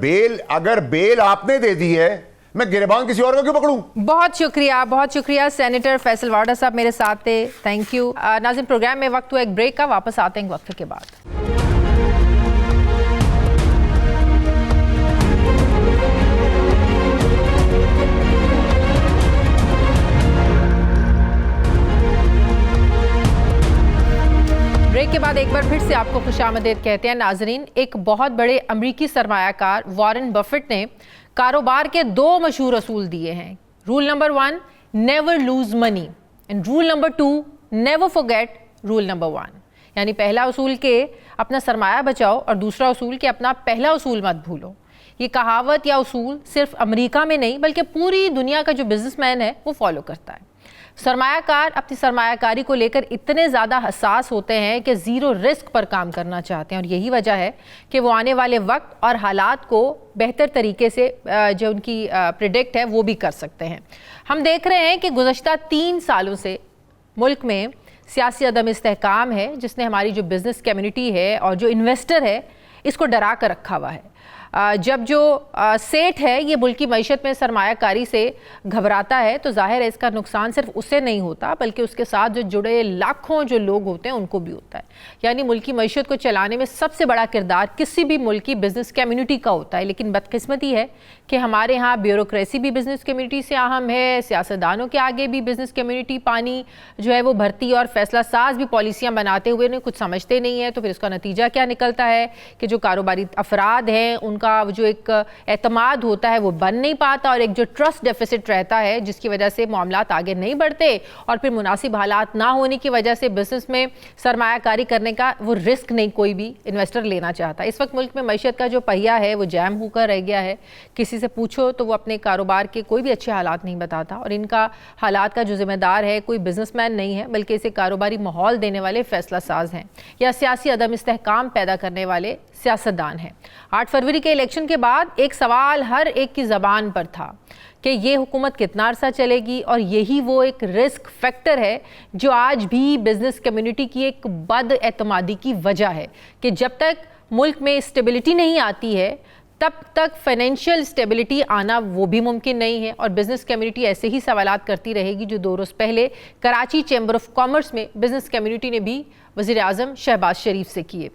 S5: बेल आपने दे दी है, मैं गिरबान किसी और को क्यों पकड़ूं?
S1: बहुत शुक्रिया सेनेटर फैसल वाडा साहब मेरे साथ थे, थैंक यू। नाज़रीन, प्रोग्राम में वक्त हुआ एक ब्रेक का, वापस आते हैं वक्त के बाद। ब्रेक के बाद एक बार फिर से आपको खुशामदीद कहते हैं नाजरीन। एक बहुत बड़े अमरीकी सरमायाकार वॉरेन बफेट ने कारोबार के 2 मशहूर असूल दिए हैं। Rule number 1, never lose money, and rule number 2, never forget rule number 1। यानी पहला उसूल के अपना सरमाया बचाओ और दूसरा उसूल के अपना पहला उसूल मत भूलो। ये कहावत या उसूल सिर्फ अमेरिका में नहीं बल्कि पूरी दुनिया का जो बिजनेसमैन है वो फॉलो करता है। सरमायाकार अपनी सरमायाकारी को लेकर इतने ज़्यादा हसास होते हैं कि ज़ीरो रिस्क पर काम करना चाहते हैं, और यही वजह है कि वो आने वाले वक्त और हालात को बेहतर तरीके से जो उनकी प्रिडिक्ट है वो भी कर सकते हैं। हम देख रहे हैं कि गुज़श्ता 3 सालों से मुल्क में सियासी अदम इस्तेहकाम है, जिसने हमारी जो बिज़नेस कम्युनिटी है और जो इन्वेस्टर है इसको डरा कर रखा हुआ है। जब जो सेठ है ये मुल्क की मईशत में सरमायाकारी से घबराता है तो जाहिर है इसका नुकसान सिर्फ उसे नहीं होता बल्कि उसके साथ जो जुड़े लाखों जो लोग होते हैं उनको भी होता है। यानी मुल्क की मईशत को चलाने में सबसे बड़ा किरदार किसी भी मुल्क की बिजनेस कम्युनिटी का होता है। लेकिन बदकिस्मती है कि हमारे यहाँ ब्यूरोक्रेसी भी बिजनेस कम्युनिटी से अहम है, सियासतदानों के आगे भी बिजनेस कम्युनिटी पानी जो है वो भरती और फैसला साज भी पॉलिसियाँ बनाते हुए उन्हें कुछ समझते नहीं है। तो फिर उसका नतीजा क्या निकलता है कि जो कारोबारी अफराद हैं उनका जो एक एतमाद होता है वो बन नहीं पाता और एक जो ट्रस्ट डेफिसिट रहता है जिसकी वजह से मामलात आगे नहीं बढ़ते और फिर मुनासिब हालात ना होने की वजह से बिजनेस में सरमायाकारी करने का वो रिस्क नहीं कोई भी इन्वेस्टर लेना चाहता। इस वक्त मुल्क में मईशत का जो पहिया है वो जैम होकर रह गया है। किसी से पूछो तो वो अपने कारोबार के कोई भी अच्छे हालात नहीं बताता और इनका हालात का जो जिम्मेदार है कोई बिजनेसमैन नहीं है बल्कि इसे कारोबारी माहौल देने वाले फैसला साज हैं या सियासी अदम इस्तेहकाम पैदा करने वाले सियासतदान हैं। 8 फरवरी के इलेक्शन के बाद एक सवाल हर एक की ज़बान पर था कि ये हुकूमत कितना अरसा चलेगी और यही वो एक रिस्क फैक्टर है जो आज भी बिजनेस कम्युनिटी की एक बद एतमादी की वजह है कि जब तक मुल्क में स्टेबिलिटी नहीं आती है तब तक फाइनेंशियल स्टेबिलिटी आना वो भी मुमकिन नहीं है और बिजनेस कम्युनिटी ऐसे ही सवालात करती रहेगी जो 2 रोज़ पहले कराची चैम्बर ऑफ कॉमर्स में बिजनेस कम्युनिटी ने भी वज़ीर आज़म शहबाज शरीफ से किए।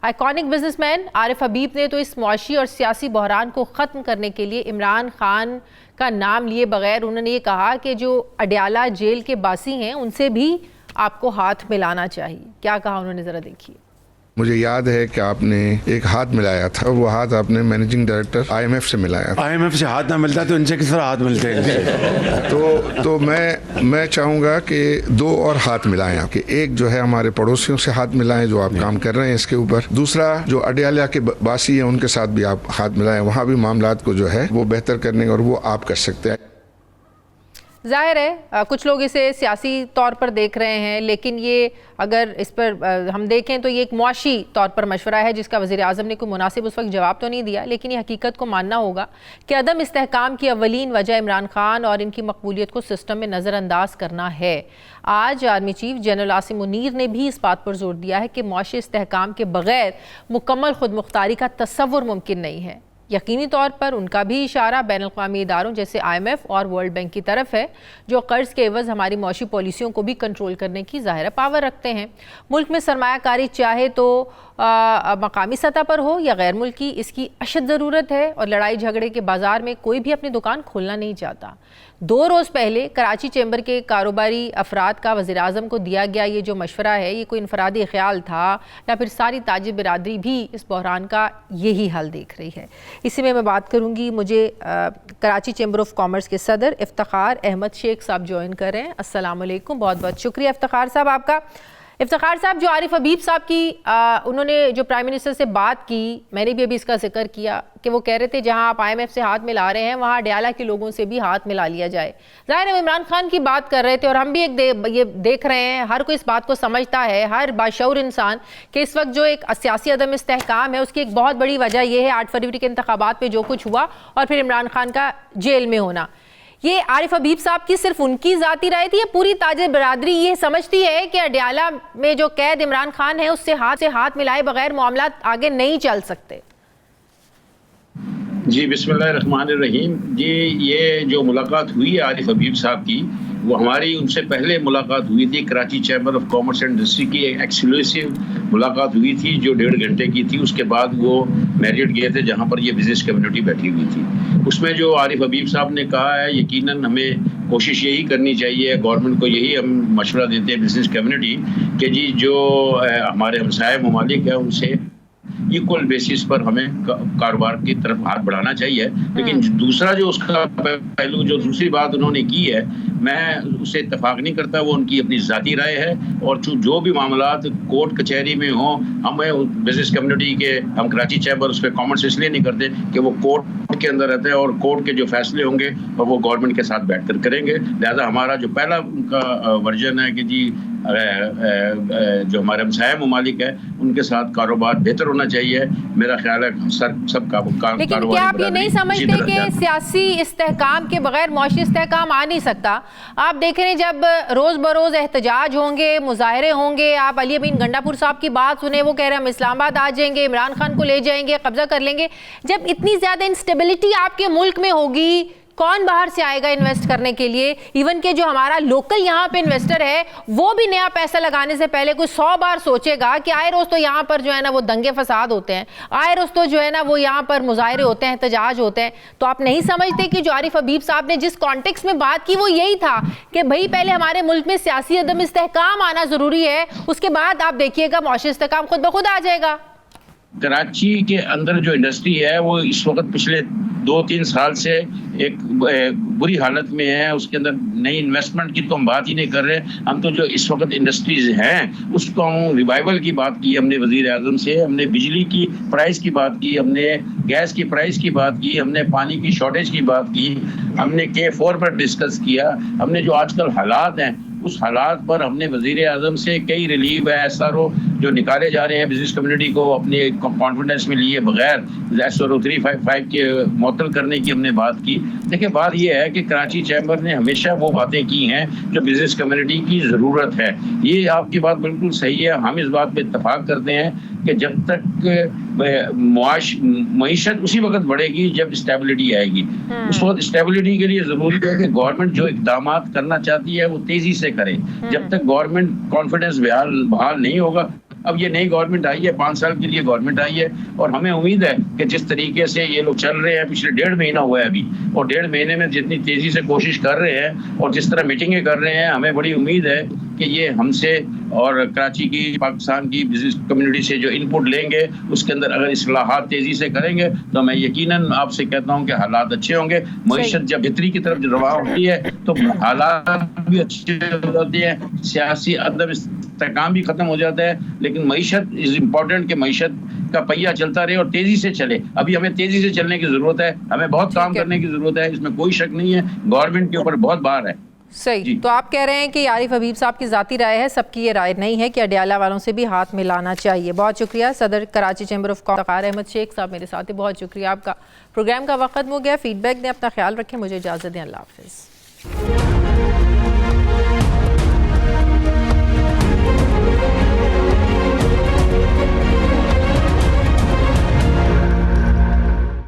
S1: आइकॉनिक बिजनेसमैन आरिफ हबीब ने तो इस मुआशी और सियासी बहरान को ख़त्म करने के लिए इमरान खान का नाम लिए बगैर उन्होंने ये कहा कि जो अडयाला जेल के बासी हैं उनसे भी आपको हाथ मिलाना चाहिए। क्या कहा उन्होंने, ज़रा देखिए।
S6: मुझे याद है कि आपने एक हाथ मिलाया था, वो हाथ आपने मैनेजिंग डायरेक्टर IMF से मिलाया था।
S7: IMF से हाथ ना मिलता तो इनसे किस तरह हाथ मिलते हैं?
S6: तो मैं चाहूँगा कि 2 और हाथ मिलाएं आपके। एक जो है हमारे पड़ोसियों से हाथ मिलाएं जो आप काम कर रहे हैं इसके ऊपर। दूसरा जो अडयाला के बासी हैं उनके साथ भी आप हाथ मिलाएं, वहाँ भी मामलात को जो है वो बेहतर करने और वो आप कर सकते हैं।
S1: ज़ाहिर है कुछ लोग इसे सियासी तौर पर देख रहे हैं लेकिन ये अगर इस पर हम देखें तो ये एक मुआशी तौर पर मशवरा है जिसका वज़ीर आज़म ने कोई मुनासिब उस वक्त जवाब तो नहीं दिया। लेकिन ये हकीकत को मानना होगा कि अदम इस्तेहकाम की अवलीन वजह इमरान खान और इनकी मकबूलियत को सिस्टम में नज़रअंदाज करना है। आज army chief general Asim Munir ने भी इस बात पर जोर दिया है कि मुआशी इस्तेहकाम के बग़ैर मुकम्मल खुद मुख्तारी का तसव्वुर मुमकिन नहीं है। यकीनी तौर पर उनका भी इशारा बैनुल-अक़वामी इदारों जैसे IMF और वर्ल्ड बैंक की तरफ है जो कर्ज के एवज़ हमारी मौशी पॉलिसियों को भी कंट्रोल करने की ज़ाहिर पावर रखते हैं। मुल्क में सरमायाकारी चाहे तो मकामी सतह पर हो या गैर मुल्की इसकी अशद ज़रूरत है और लड़ाई झगड़े के बाज़ार में कोई भी अपनी दुकान खोलना नहीं चाहता। 2 रोज़ पहले कराची चैम्बर के कारोबारी अफराद का वज़ीर आज़म को दिया गया ये जो मशवरा है ये कोई इनफरादी ख्याल था या फिर सारी ताजिर बिरादरी भी इस बहरान का यही हल देख रही है। इसी में मैं बात करूंगी, मुझे कराची चैम्बर ऑफ कॉमर्स के सदर इफ्तिखार अहमद शेख साहब ज्वाइन कर रहे हैं। अस्सलाम वालेकुम, बहुत बहुत शुक्रिया इफ्तिखार साहब आपका। इफ्तिखार साहब, जो आरिफ हबीब साहब की उन्होंने जो प्राइम मिनिस्टर से बात की, मैंने भी अभी इसका जिक्र किया कि वो कह रहे थे जहां आप IMF से हाथ मिला रहे हैं वहां अडयाला के लोगों से भी हाथ मिला लिया जाए। ज़ाहिर है इमरान खान की बात कर रहे थे और हम भी ये देख रहे हैं, हर कोई इस बात को समझता है, हर बाशऊर इंसान कि इस वक्त जो एक सियासी अदम इस्तेहकाम है उसकी एक बहुत बड़ी वजह यह है 8 फरवरी के इंतखाबात में जो कुछ हुआ और फिर इमरान खान का जेल में होना। ये आरिफ हबीब साहब की सिर्फ उनकी ज़ाती राय थी या पूरी ताजिर बिरादरी ये समझती है कि अडयाला में जो कैद इमरान खान है उससे हाथ मिलाए बगैर मामला आगे नहीं चल सकते?
S8: जी बिस्मिल्लाहिर्रहमानिर्रहीम। जी ये जो मुलाकात हुई है आरिफ हबीब साहब की, वो हमारी उनसे पहले मुलाकात हुई थी Karachi chamber of commerce and industry की एक एक्सक्लूसिव मुलाकात हुई थी जो 1.5 घंटे की थी। उसके बाद वो मैरियट गए थे जहाँ पर ये बिजनेस कम्युनिटी बैठी हुई थी। उसमें जो आरिफ हबीब साहब ने कहा है यकीनन हमें कोशिश यही करनी चाहिए, गवर्नमेंट को यही हम मशवरा देते हैं बिजनेस कम्युनिटी कि जी जो हमारे हमसाया ममालिक है उनसे इक्वल बेसिस पर हमें कारोबार की तरफ हाथ बढ़ाना चाहिए। लेकिन दूसरा जो उसका पहलू, जो दूसरी बात उन्होंने की है, मैं उससे इत्तेफाक नहीं करता, वो उनकी अपनी ज़ाती राय है। और जो भी मामलात कोर्ट कचहरी में हों, हमें बिजनेस कम्युनिटी के, हम कराची चैम्बर उस पर कॉमेंट्स इसलिए नहीं करते कि वो कोर्ट के अंदर रहते हैं और कोर्ट के जो फैसले होंगे और वो गवर्नमेंट के साथ बैठ कर करेंगे। लिहाजा हमारा जो पहला उनका वर्जन है कि जी जो हमारे हमसाया ममालिक है उनके साथ कारोबार बेहतर होना चाहिए। मेरा ख्याल है सब कारोबार।
S1: लेकिन क्या आप ये नहीं समझते कि सियासी इस्तेहकाम के बगैर मौशी इस्तेहकाम आ नहीं सकता? आप देख रहे हैं जब रोज़ बरोज़ एहतजाज होंगे, मुजाहरे होंगे, आप अली अमीन गंडापुर साहब की बात सुने, वो कह रहे हैं हम इस्लामाबाद आ जाएंगे, इमरान खान को ले जाएंगे, कब्जा कर लेंगे। जब इतनी ज़्यादा इंस्टेबिलिटी आपके मुल्क में होगी, कौन बाहर से आएगा इन्वेस्ट करने के लिए? इवन के जो हमारा लोकल यहाँ पे इन्वेस्टर है वो भी नया पैसा लगाने से पहले कोई 100 बार सोचेगा कि आए रोज तो यहाँ पर जो है ना वो दंगे फसाद होते हैं, आए रोज तो जो है ना वो यहाँ पर मुजाहरे होते हैं, एहतजाज होते हैं। तो आप नहीं समझते कि जो आरिफ हबीब साहब ने जिस कॉन्टेक्स्ट में बात की वो यही था कि भाई पहले हमारे मुल्क में सियासी अदम इस्तेहकाम आना जरूरी है, उसके बाद आप देखिएगा मौशी इस्तेहकाम खुद ब खुद आ जाएगा।
S8: कराची के अंदर जो इंडस्ट्री है वो इस वक्त पिछले 2-3 साल से एक बुरी हालत में है। उसके अंदर नई इन्वेस्टमेंट की तो हम बात ही नहीं कर रहे। हम तो जो इस वक्त इंडस्ट्रीज हैं उसको हम रिवाइवल की बात की हमने वजीर आज़म से, हमने बिजली की प्राइस की बात की, हमने गैस की प्राइस की बात की, हमने पानी की शॉर्टेज की बात की, हमने K4 पर डिस्कस किया, हमने जो आजकल हालात हैं उस हालात पर हमने वजीर आज़म से कई रिलीफ है SRO जो निकाले जा रहे हैं बिजनेस कम्युनिटी को अपने कॉन्फिडेंस में लिए बगैर SRO 355 के मुअत्तल करने की हमने बात की। देखिए बात यह है कि कराची चैम्बर ने हमेशा वो बातें की हैं जो बिजनेस कम्युनिटी की ज़रूरत है। ये आपकी बात बिल्कुल सही है, हम इस बात पे इत्तफाक करते हैं कि जब तक मईशत उसी वक्त बढ़ेगी जब स्टेबिलिटी आएगी। उस वक्त स्टेबिलिटी के लिए ज़रूरी है कि गवर्नमेंट जो इक़दाम करना चाहती है वो तेज़ी से करे। जब तक गवर्नमेंट कॉन्फिडेंस बहाल नहीं होगा, अब ये नई गवर्नमेंट आई है, 5 साल के लिए गवर्नमेंट आई है और हमें उम्मीद है कि जिस तरीके से ये लोग चल रहे हैं, पिछले 1.5 महीना हुआ है अभी, और 1.5 महीने में जितनी तेज़ी से कोशिश कर रहे हैं और जिस तरह मीटिंगें कर रहे हैं, हमें बड़ी उम्मीद है कि ये हमसे और कराची की पाकिस्तान की बिजनेस कम्युनिटी से जो इनपुट लेंगे उसके अंदर अगर इस्लाहात तेज़ी से करेंगे तो मैं यकीनन आपसे कहता हूँ कि हालात अच्छे होंगे। मईशत जब बेहतरी की तरफ रवा होती है तो हालात भी अच्छे हो जाते हैं, सियासी अदम इस्तेहकाम भी खत्म हो जाता है। लेकिन मईशत इज इम्पोर्टेंट कि मईशत का पहिया चलता रहे और तेजी से चले। अभी हमें तेजी से चलने की जरूरत है, हमें बहुत काम करने की जरूरत है, इसमें कोई शक नहीं है। गवर्नमेंट के ऊपर बहुत भार है।
S1: सही। तो आप कह रहे हैं कि आरिफ हबीब साहब की ज़ाती राय है, सबकी ये राय नहीं है कि अडियाला वालों से भी हाथ मिलाना चाहिए। बहुत शुक्रिया सदर Karachi chamber of commerce Ahmed Sheikh sahab मेरे साथ है। बहुत शुक्रिया आपका। प्रोग्राम का वक्त हो गया, फीडबैक दें, अपना ख्याल रखें, मुझे इजाज़त दें, अल्लाह हाफ़िज़।